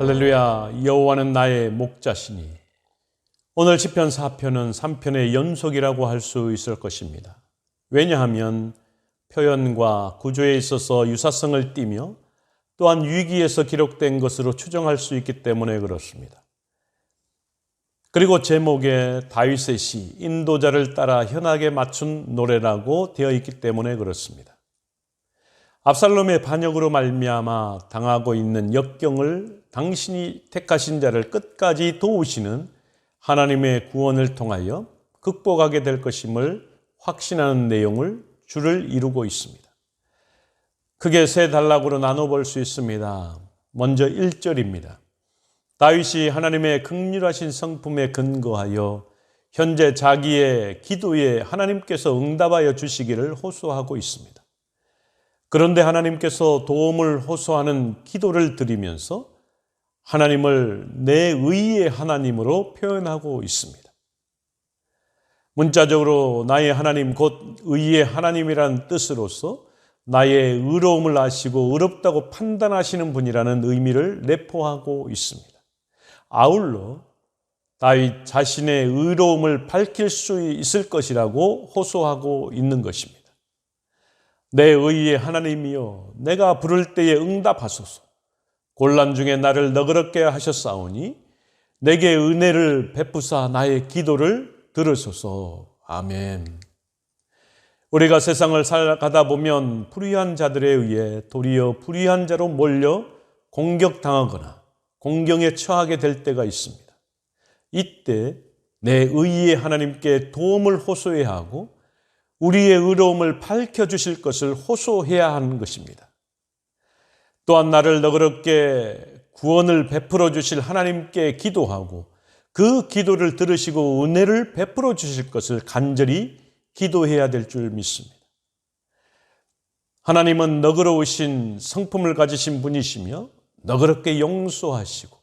할렐루야. 여호와는 나의 목자시니. 오늘 시편 4편은 3편의 연속이라고 할 수 있을 것입니다. 왜냐하면 표현과 구조에 있어서 유사성을 띠며 또한 위기에서 기록된 것으로 추정할 수 있기 때문에 그렇습니다. 그리고 제목에 다윗의 시, 인도자를 따라 현악에 맞춘 노래라고 되어 있기 때문에 그렇습니다. 압살롬의 반역으로 말미암아 당하고 있는 역경을 당신이 택하신 자를 끝까지 도우시는 하나님의 구원을 통하여 극복하게 될 것임을 확신하는 내용을 줄을 이루고 있습니다. 크게 세 단락으로 나눠볼 수 있습니다. 먼저 1절입니다. 다윗이 하나님의 긍휼하신 성품에 근거하여 현재 자기의 기도에 하나님께서 응답하여 주시기를 호소하고 있습니다. 그런데 하나님께서 도움을 호소하는 기도를 드리면서 하나님을 내 의의 하나님으로 표현하고 있습니다. 문자적으로 나의 하나님 곧 의의 하나님이라는 뜻으로서 나의 의로움을 아시고 의롭다고 판단하시는 분이라는 의미를 내포하고 있습니다. 아울러 다윗 자신의 의로움을 밝힐 수 있을 것이라고 호소하고 있는 것입니다. 내 의의 하나님이여, 내가 부를 때에 응답하소서. 곤란 중에 나를 너그럽게 하셨사오니 내게 은혜를 베푸사 나의 기도를 들으소서. 아멘. 우리가 세상을 살아가다 보면 불의한 자들에 의해 도리어 불의한 자로 몰려 공격당하거나 공경에 처하게 될 때가 있습니다. 이때 내 의의 하나님께 도움을 호소해야 하고 우리의 의로움을 밝혀주실 것을 호소해야 하는 것입니다. 또한 나를 너그럽게 구원을 베풀어 주실 하나님께 기도하고 그 기도를 들으시고 은혜를 베풀어 주실 것을 간절히 기도해야 될 줄 믿습니다. 하나님은 너그러우신 성품을 가지신 분이시며 너그럽게 용서하시고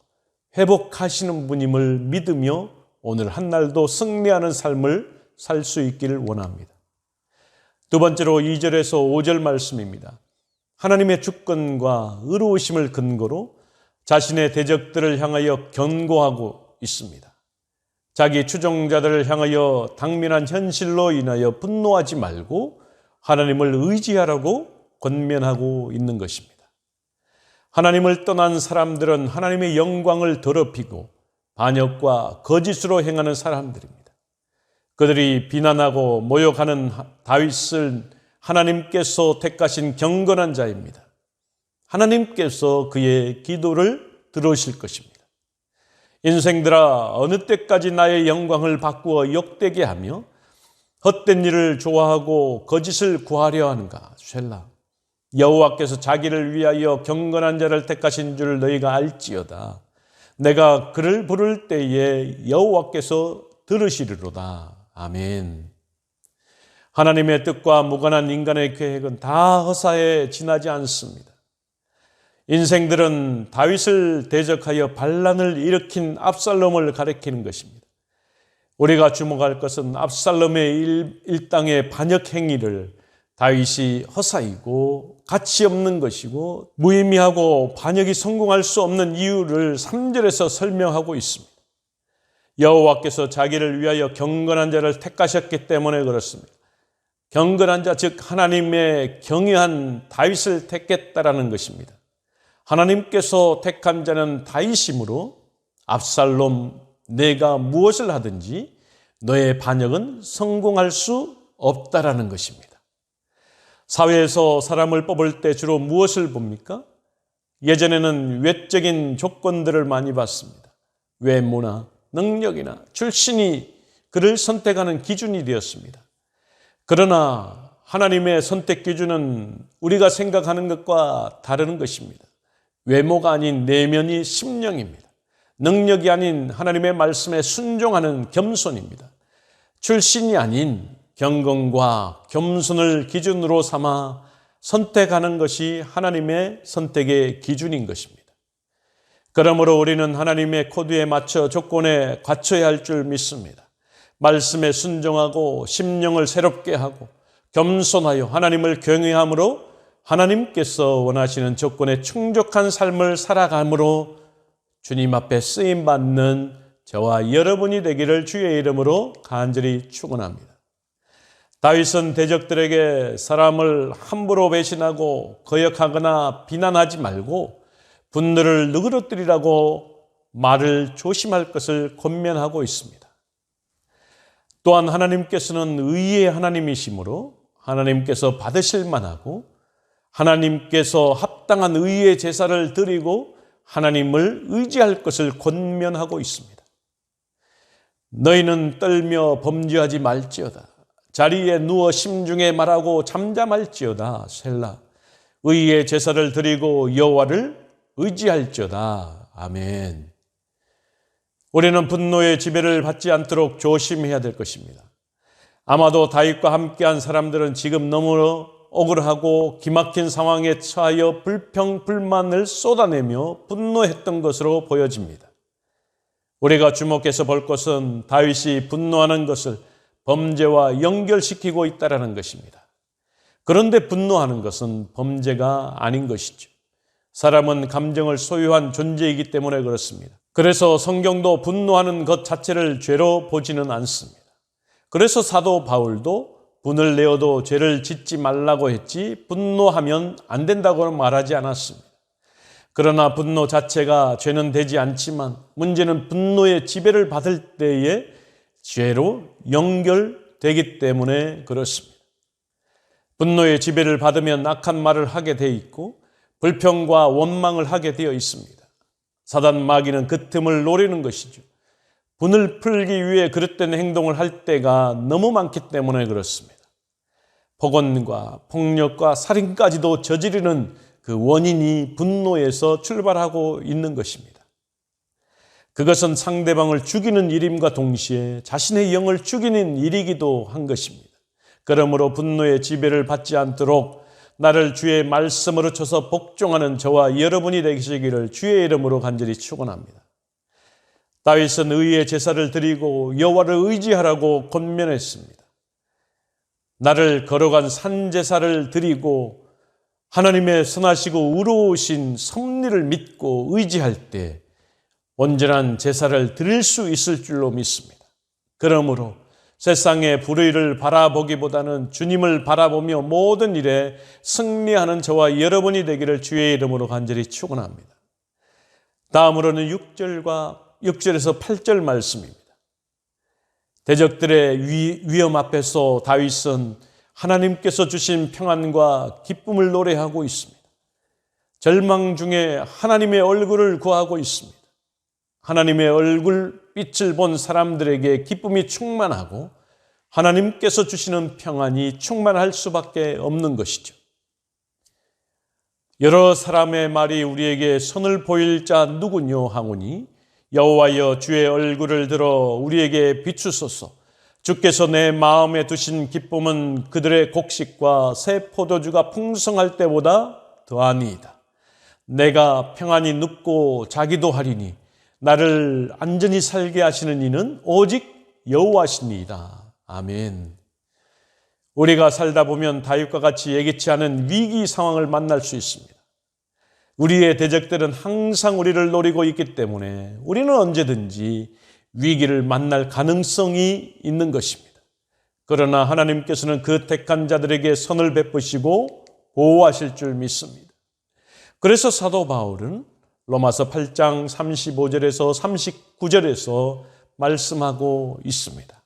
회복하시는 분임을 믿으며 오늘 한날도 승리하는 삶을 살 수 있기를 원합니다. 두 번째로 2절에서 5절 말씀입니다. 하나님의 주권과 의로우심을 근거로 자신의 대적들을 향하여 견고하고 있습니다. 자기 추종자들을 향하여 당면한 현실로 인하여 분노하지 말고 하나님을 의지하라고 권면하고 있는 것입니다. 하나님을 떠난 사람들은 하나님의 영광을 더럽히고 반역과 거짓으로 행하는 사람들입니다. 그들이 비난하고 모욕하는 다윗을 하나님께서 택하신 경건한 자입니다. 하나님께서 그의 기도를 들으실 것입니다. 인생들아, 어느 때까지 나의 영광을 바꾸어 욕되게 하며 헛된 일을 좋아하고 거짓을 구하려 하는가? 셀라. 여호와께서 자기를 위하여 경건한 자를 택하신 줄 너희가 알지어다. 내가 그를 부를 때에 여호와께서 들으시리로다. 아멘. 하나님의 뜻과 무관한 인간의 계획은 다 허사에 지나지 않습니다. 인생들은 다윗을 대적하여 반란을 일으킨 압살롬을 가리키는 것입니다. 우리가 주목할 것은 압살롬의 일당의 반역 행위를 다윗이 허사이고 가치 없는 것이고 무의미하고 반역이 성공할 수 없는 이유를 3절에서 설명하고 있습니다. 여호와께서 자기를 위하여 경건한 자를 택하셨기 때문에 그렇습니다. 경건한 자, 즉 하나님의 경외한 다윗을 택했다라는 것입니다. 하나님께서 택한 자는 다윗이므로 압살롬, 내가 무엇을 하든지 너의 반역은 성공할 수 없다라는 것입니다. 사회에서 사람을 뽑을 때 주로 무엇을 봅니까? 예전에는 외적인 조건들을 많이 봤습니다. 외모나 능력이나 출신이 그를 선택하는 기준이 되었습니다. 그러나 하나님의 선택 기준은 우리가 생각하는 것과 다른 것입니다. 외모가 아닌 내면이 심령입니다. 능력이 아닌 하나님의 말씀에 순종하는 겸손입니다. 출신이 아닌 경건과 겸손을 기준으로 삼아 선택하는 것이 하나님의 선택의 기준인 것입니다. 그러므로 우리는 하나님의 코드에 맞춰 조건에 갖춰야 할 줄 믿습니다. 말씀에 순종하고 심령을 새롭게 하고 겸손하여 하나님을 경외함으로 하나님께서 원하시는 조건에 충족한 삶을 살아감으로 주님 앞에 쓰임받는 저와 여러분이 되기를 주의 이름으로 간절히 축원합니다. 다윗은 대적들에게 사람을 함부로 배신하고 거역하거나 비난하지 말고 분노를 누그러뜨리라고 말을 조심할 것을 권면하고 있습니다. 또한 하나님께서는 의의 하나님이시므로 하나님께서 받으실 만하고 하나님께서 합당한 의의 제사를 드리고 하나님을 의지할 것을 권면하고 있습니다. 너희는 떨며 범죄하지 말지어다. 자리에 누워 심중에 말하고 잠잠할지어다. 셀라. 의의 제사를 드리고 여호와를 의지할지어다. 아멘. 우리는 분노의 지배를 받지 않도록 조심해야 될 것입니다. 아마도 다윗과 함께한 사람들은 지금 너무 억울하고 기막힌 상황에 처하여 불평, 불만을 쏟아내며 분노했던 것으로 보여집니다. 우리가 주목해서 볼 것은 다윗이 분노하는 것을 범죄와 연결시키고 있다는 것입니다. 그런데 분노하는 것은 범죄가 아닌 것이죠. 사람은 감정을 소유한 존재이기 때문에 그렇습니다. 그래서 성경도 분노하는 것 자체를 죄로 보지는 않습니다. 그래서 사도 바울도 분을 내어도 죄를 짓지 말라고 했지 분노하면 안 된다고 말하지 않았습니다. 그러나 분노 자체가 죄는 되지 않지만 문제는 분노의 지배를 받을 때에 죄로 연결되기 때문에 그렇습니다. 분노의 지배를 받으면 악한 말을 하게 돼 있고 불평과 원망을 하게 되어 있습니다. 사단 마귀는 그 틈을 노리는 것이죠. 분을 풀기 위해 그릇된 행동을 할 때가 너무 많기 때문에 그렇습니다. 폭언과 폭력과 살인까지도 저지르는 그 원인이 분노에서 출발하고 있는 것입니다. 그것은 상대방을 죽이는 일임과 동시에 자신의 영을 죽이는 일이기도 한 것입니다. 그러므로 분노의 지배를 받지 않도록 나를 주의 말씀으로 쳐서 복종하는 저와 여러분이 되시기를 주의 이름으로 간절히 축원합니다. 다윗은 의의 제사를 드리고 여호와를 의지하라고 권면했습니다. 나를 걸어간 산제사를 드리고 하나님의 선하시고 의로우신 섭리를 믿고 의지할 때 온전한 제사를 드릴 수 있을 줄로 믿습니다. 그러므로 세상의 불의를 바라보기보다는 주님을 바라보며 모든 일에 승리하는 저와 여러분이 되기를 주의 이름으로 간절히 축원합니다. 다음으로는 6절에서 8절 말씀입니다. 대적들의 위험 앞에서 다윗은 하나님께서 주신 평안과 기쁨을 노래하고 있습니다. 절망 중에 하나님의 얼굴을 구하고 있습니다. 하나님의 얼굴 빛을 본 사람들에게 기쁨이 충만하고 하나님께서 주시는 평안이 충만할 수밖에 없는 것이죠. 여러 사람의 말이 우리에게 선을 보일 자 누구뇨 하오니 여호와여 주의 얼굴을 들어 우리에게 비추소서. 주께서 내 마음에 두신 기쁨은 그들의 곡식과 새 포도주가 풍성할 때보다 더하니이다. 내가 평안히 눕고 자기도 하리니 나를 안전히 살게 하시는 이는 오직 여호와시니이다. 아멘. 우리가 살다 보면 다윗과 같이 예기치 않은 위기 상황을 만날 수 있습니다. 우리의 대적들은 항상 우리를 노리고 있기 때문에 우리는 언제든지 위기를 만날 가능성이 있는 것입니다. 그러나 하나님께서는 그 택한 자들에게 선을 베푸시고 보호하실 줄 믿습니다. 그래서 사도 바울은 로마서 8장 35절에서 39절에서 말씀하고 있습니다.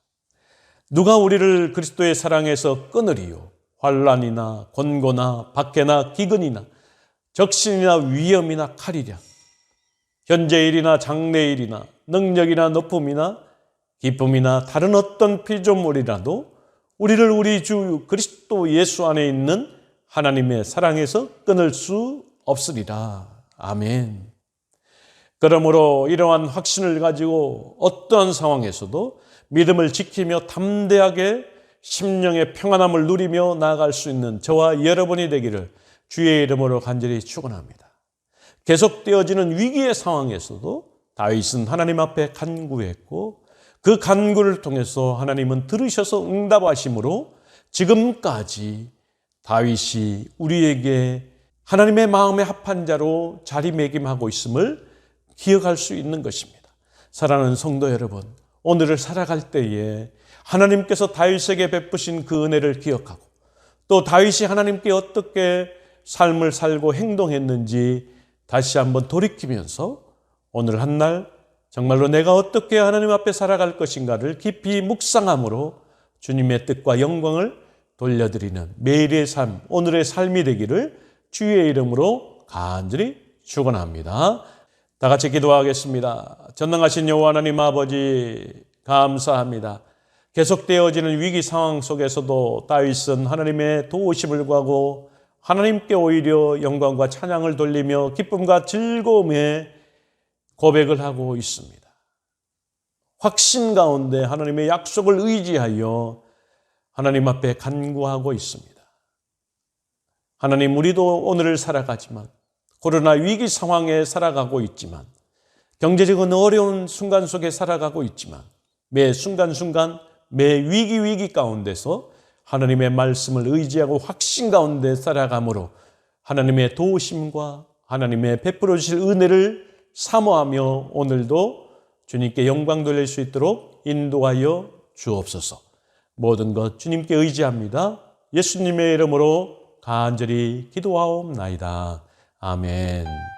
누가 우리를 그리스도의 사랑에서 끊으리요? 환난이나 권고나 박해나 기근이나 적신이나 위험이나 칼이랴. 현재일이나 장래일이나 능력이나 높음이나 기쁨이나 다른 어떤 피조물이라도 우리를 우리 주 그리스도 예수 안에 있는 하나님의 사랑에서 끊을 수 없으리라. 아멘. 그러므로 이러한 확신을 가지고 어떠한 상황에서도 믿음을 지키며 담대하게 심령의 평안함을 누리며 나아갈 수 있는 저와 여러분이 되기를 주의 이름으로 간절히 축원합니다. 계속되어지는 위기의 상황에서도 다윗은 하나님 앞에 간구했고 그 간구를 통해서 하나님은 들으셔서 응답하심으로 지금까지 다윗이 우리에게 하나님의 마음에 합한 자로 자리매김하고 있음을 기억할 수 있는 것입니다. 사랑하는 성도 여러분, 오늘을 살아갈 때에 하나님께서 다윗에게 베푸신 그 은혜를 기억하고 또 다윗이 하나님께 어떻게 삶을 살고 행동했는지 다시 한번 돌이키면서 오늘 한 날 정말로 내가 어떻게 하나님 앞에 살아갈 것인가를 깊이 묵상함으로 주님의 뜻과 영광을 돌려드리는 매일의 삶, 오늘의 삶이 되기를 주의 이름으로 간절히 축원합니다. 다 같이 기도하겠습니다. 전능하신 여호와 하나님 아버지, 감사합니다. 계속되어지는 위기 상황 속에서도 다윗은 하나님의 도우심을 구하고 하나님께 오히려 영광과 찬양을 돌리며 기쁨과 즐거움에 고백을 하고 있습니다. 확신 가운데 하나님의 약속을 의지하여 하나님 앞에 간구하고 있습니다. 하나님, 우리도 오늘을 살아가지만 코로나 위기 상황에 살아가고 있지만 경제적인 어려운 순간 속에 살아가고 있지만 매 순간순간 매 위기 가운데서 하나님의 말씀을 의지하고 확신 가운데 살아감으로 하나님의 도우심과 하나님의 베풀어 주실 은혜를 사모하며 오늘도 주님께 영광 돌릴 수 있도록 인도하여 주옵소서. 모든 것 주님께 의지합니다. 예수님의 이름으로 간절히 기도하옵나이다. 아멘.